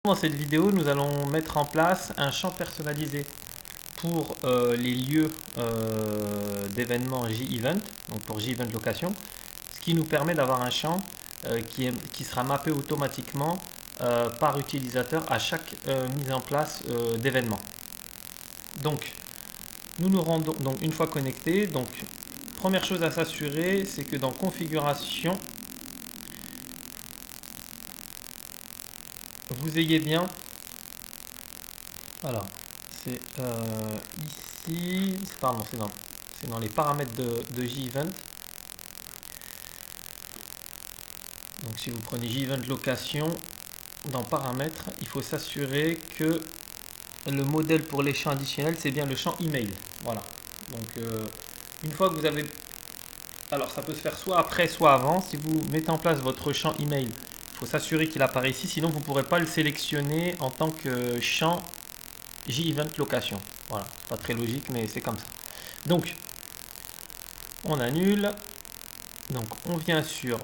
Dans cette vidéo, nous allons mettre en place un champ personnalisé pour les lieux d'événements J-Event, donc pour J-Event Location, ce qui nous permet d'avoir un champ qui sera mappé automatiquement par utilisateur à chaque mise en place d'événements. Donc, nous nous rendons donc une fois connectés. Donc, première chose à s'assurer, c'est que dans Configuration, vous ayez bien, voilà, c'est ici, pardon, c'est dans les paramètres de J-Event. Donc si vous prenez J-Event Location, dans paramètres, il faut s'assurer que le modèle pour les champs additionnels, c'est bien le champ email. Voilà. Donc une fois que vous avez, alors ça peut se faire soit après, soit avant. Si vous mettez en place votre champ email, il faut s'assurer qu'il apparaît ici, sinon vous ne pourrez pas le sélectionner en tant que champ J-Event Location. Voilà, pas très logique, mais c'est comme ça. Donc, on annule. Donc, on vient sur...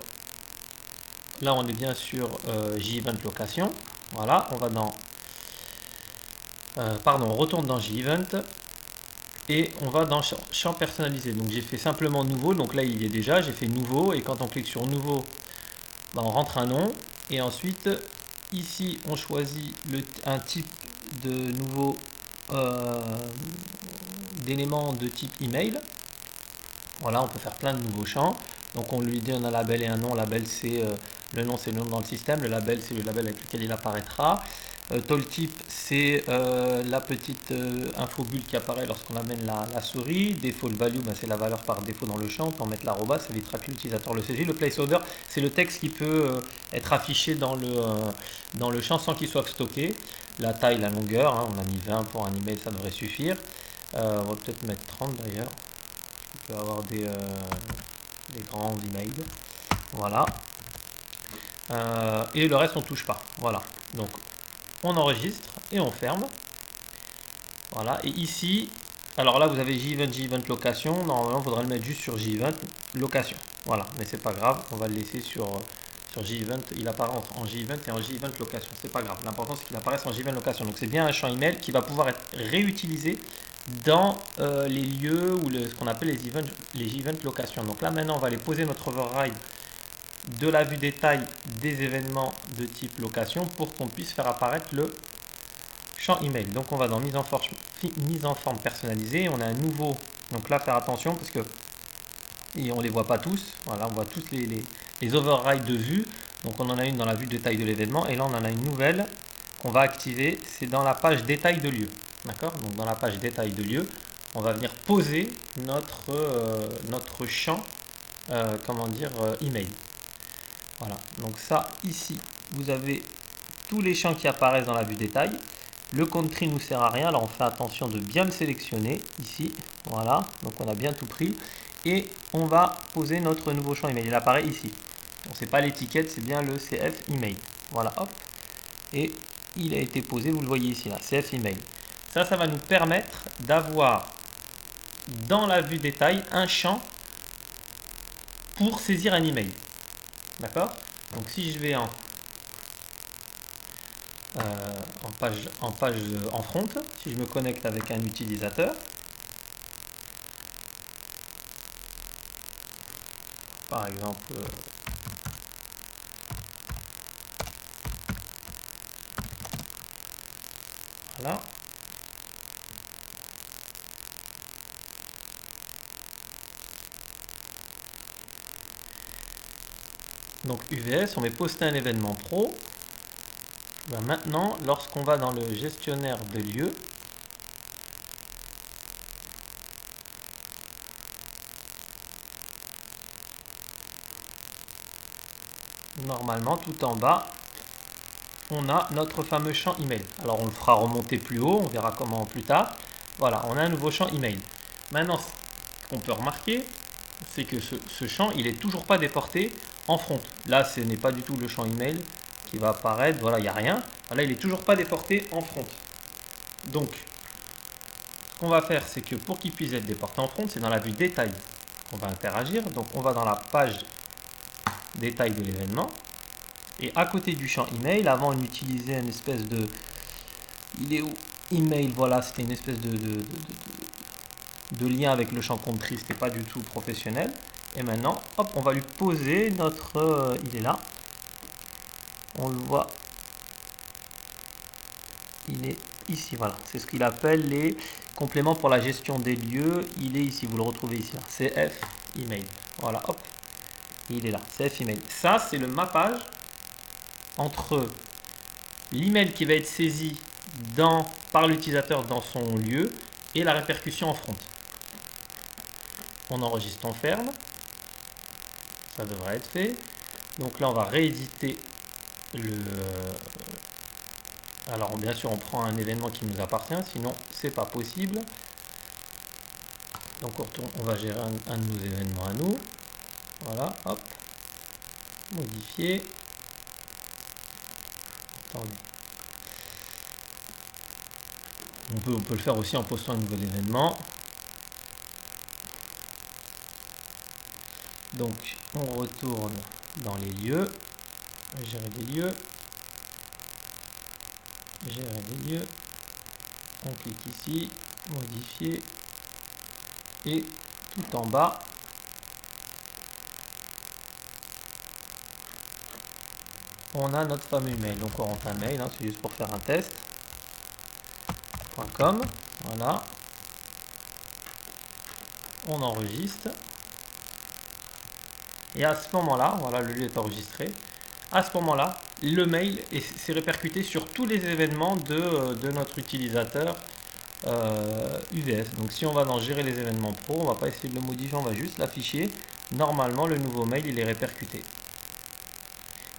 Là, on est bien sur J-Event Location. Voilà, on va dans... on retourne dans J-Event. Et on va dans champ personnalisé. Donc, j'ai fait simplement nouveau. Donc là, il y est déjà. J'ai fait nouveau. Et quand on clique sur nouveau, ben, on rentre un nom. Et ensuite, ici, on choisit un type de nouveau d'éléments de type email. Voilà, on peut faire plein de nouveaux champs. Donc on lui donne un label et un nom. Label, c'est le nom, c'est le nom dans le système. Le label, c'est le label avec lequel il apparaîtra. Tooltip, c'est la petite infobulle qui apparaît lorsqu'on amène la souris. Default value, ben, c'est la valeur par défaut dans le champ. On peut en mettre l'arrobas, ça évitera que l'utilisateur le saisit. Le placeholder, c'est le texte qui peut être affiché dans le champ sans qu'il soit stocké. La taille, la longueur, hein, on a mis 20 pour un email, ça devrait suffire. On va peut-être mettre 30 d'ailleurs. On peut avoir des grands emails. Voilà. Et le reste, on ne touche pas. Voilà. Donc, on enregistre et on ferme. Voilà. Et ici, alors là, vous avez J-Event Location. Normalement, il faudrait le mettre juste sur J-Event Location. Voilà. Mais c'est pas grave. On va le laisser sur J-Event. Il apparaît en J-Event et en J-Event Location. C'est pas grave. L'important, c'est qu'il apparaisse en J-Event Location. Donc, c'est bien un champ email qui va pouvoir être réutilisé dans les lieux ou ce qu'on appelle les J-Event Location. Donc là, maintenant, on va aller poser notre override de la vue détail des événements de type location pour qu'on puisse faire apparaître le champ email. Donc on va dans mise en forme personnalisée, on a un nouveau, donc là faire attention parce que on les voit pas tous, voilà, on voit tous les overrides de vue. Donc on en a une dans la vue détail de l'événement et là on en a une nouvelle qu'on va activer, c'est dans la page détail de lieu. D'accord? Donc dans la page détail de lieu, on va venir poser notre champ email. Voilà, donc ça ici vous avez tous les champs qui apparaissent dans la vue détail. Le country nous sert à rien, alors on fait attention de bien le sélectionner ici. Voilà, donc on a bien tout pris et on va poser notre nouveau champ email. Il apparaît ici. Donc c'est pas l'étiquette, c'est bien le CF email. Voilà, hop, et il a été posé, vous le voyez ici là, CF email. Ça va nous permettre d'avoir dans la vue détail un champ pour saisir un email. D'accord? Donc si je vais en front, si je me connecte avec un utilisateur, par exemple, voilà. Donc UVS, on met poster un événement pro. Ben maintenant, lorsqu'on va dans le gestionnaire de lieux, normalement, tout en bas, on a notre fameux champ email. Alors, on le fera remonter plus haut, on verra comment plus tard. Voilà, on a un nouveau champ email. Maintenant, ce qu'on peut remarquer, c'est que ce champ, il n'est toujours pas déporté en front. Là, ce n'est pas du tout le champ email qui va apparaître. Voilà, il n'y a rien. Là, il n'est toujours pas déporté en front. Donc, ce qu'on va faire, c'est que pour qu'il puisse être déporté en front, c'est dans la vue détail qu'on va interagir. Donc, on va dans la page détail de l'événement. Et à côté du champ email, avant on utilisait une espèce de... Il est où? Email, voilà, c'était une espèce de lien avec le champ compte-tri, c'était pas du tout professionnel. Et maintenant, hop, on va lui poser notre... il est là. On le voit. Il est ici, voilà. C'est ce qu'il appelle les compléments pour la gestion des lieux. Il est ici, vous le retrouvez ici. CF email. Voilà, hop. Il est là, CF email. Ça, c'est le mappage entre l'email qui va être saisi par l'utilisateur dans son lieu et la répercussion en front. On enregistre, on ferme. Ça devrait être fait. Donc là, on va rééditer le... Alors, bien sûr, on prend un événement qui nous appartient, sinon, c'est pas possible. Donc, on va gérer un de nos événements à nous. Voilà, hop. Modifier. Attendez. On peut le faire aussi en postant un nouvel événement. Donc, on retourne dans les lieux. Gérer les lieux. Gérer les lieux. On clique ici. Modifier. Et tout en bas, on a notre fameux email. Donc, on rentre un mail. Hein, c'est juste pour faire un test. .com. Voilà. On enregistre. Et à ce moment-là, voilà, le lieu est enregistré. À ce moment-là, le mail s'est répercuté sur tous les événements de notre utilisateur UVS. Donc si on va dans gérer les événements pro, on va pas essayer de le modifier, on va juste l'afficher. Normalement, le nouveau mail, il est répercuté.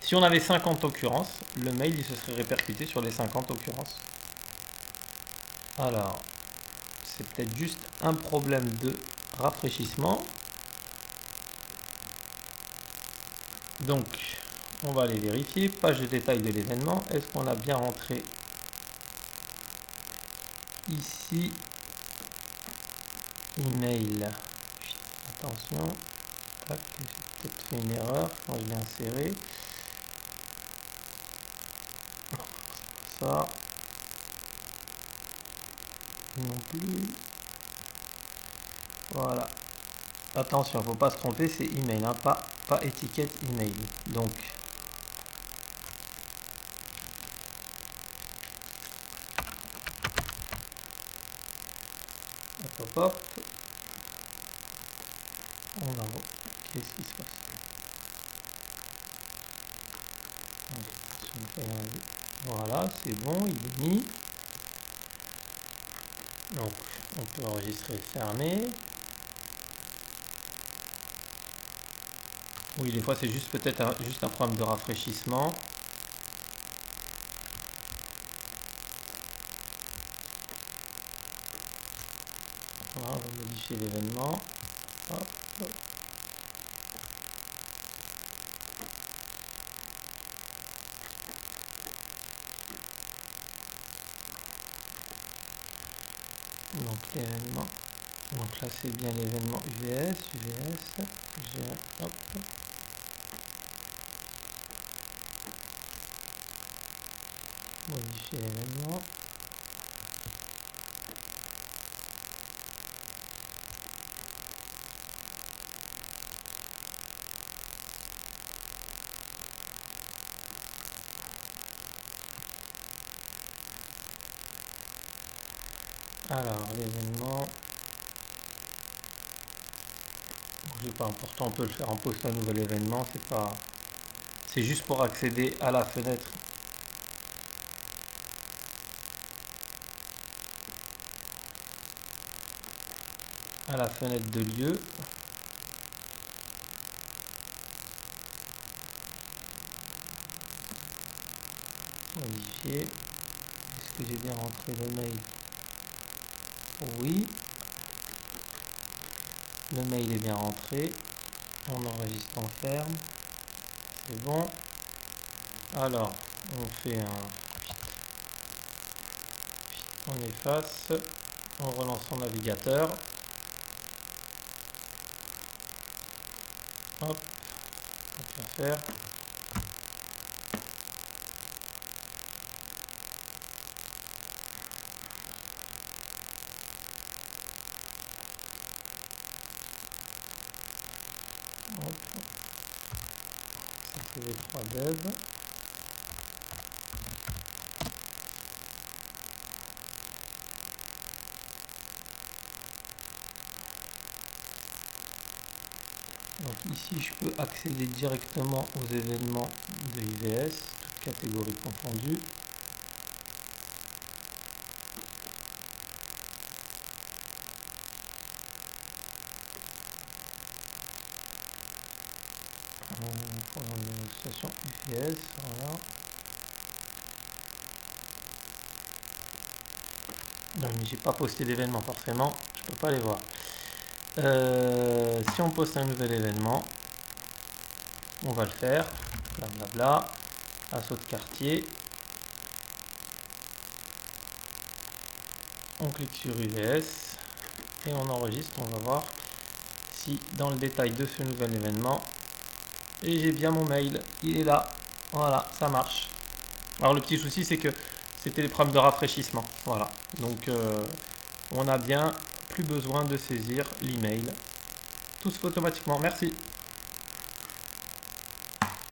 Si on avait 50 occurrences, le mail, il se serait répercuté sur les 50 occurrences. Alors, c'est peut-être juste un problème de rafraîchissement. Donc, on va aller vérifier. Page de détail de l'événement. Est-ce qu'on a bien rentré ici? Email. Attention. Tac, j'ai peut-être fait une erreur quand je l'ai inséré. Ça. Non plus. Voilà. Attention, il ne faut pas se tromper, c'est email, hein, pas étiquette email. Donc, hop, hop, hop. On va voir. Qu'est-ce qui se passe? Voilà, c'est bon, il est mis. Donc, on peut enregistrer et fermer. Oui, des fois, c'est juste peut-être juste un problème de rafraîchissement. Voilà, on va modifier l'événement. Hop, hop. Donc l'événement, donc là c'est bien l'événement UVS, hop. Modifier l'événement. Alors l'événement, c'est pas important, on peut le faire en postant un nouvel événement, c'est juste pour accéder à la fenêtre. À la fenêtre de lieu. Modifier. Est-ce que j'ai bien rentré le mail? Oui. Le mail est bien rentré. On enregistre, on ferme. C'est bon. Alors, on fait on efface. On relance son navigateur. Hop. On va faire. Hop. Ça c'est V3 Dev. Donc ici je peux accéder directement aux événements de IVS, toutes catégories confondues. Pour l'association IVS, voilà. Non, mais j'ai pas posté d'événement forcément, je peux pas les voir. Si on poste un nouvel événement, on va le faire, blablabla, assaut de quartier, on clique sur UVS et on enregistre, on va voir si dans le détail de ce nouvel événement, et j'ai bien mon mail, il est là, voilà, ça marche. Alors le petit souci c'est que c'était les problèmes de rafraîchissement, voilà, donc on a bien plus besoin de saisir l'email, tout se fait automatiquement, merci.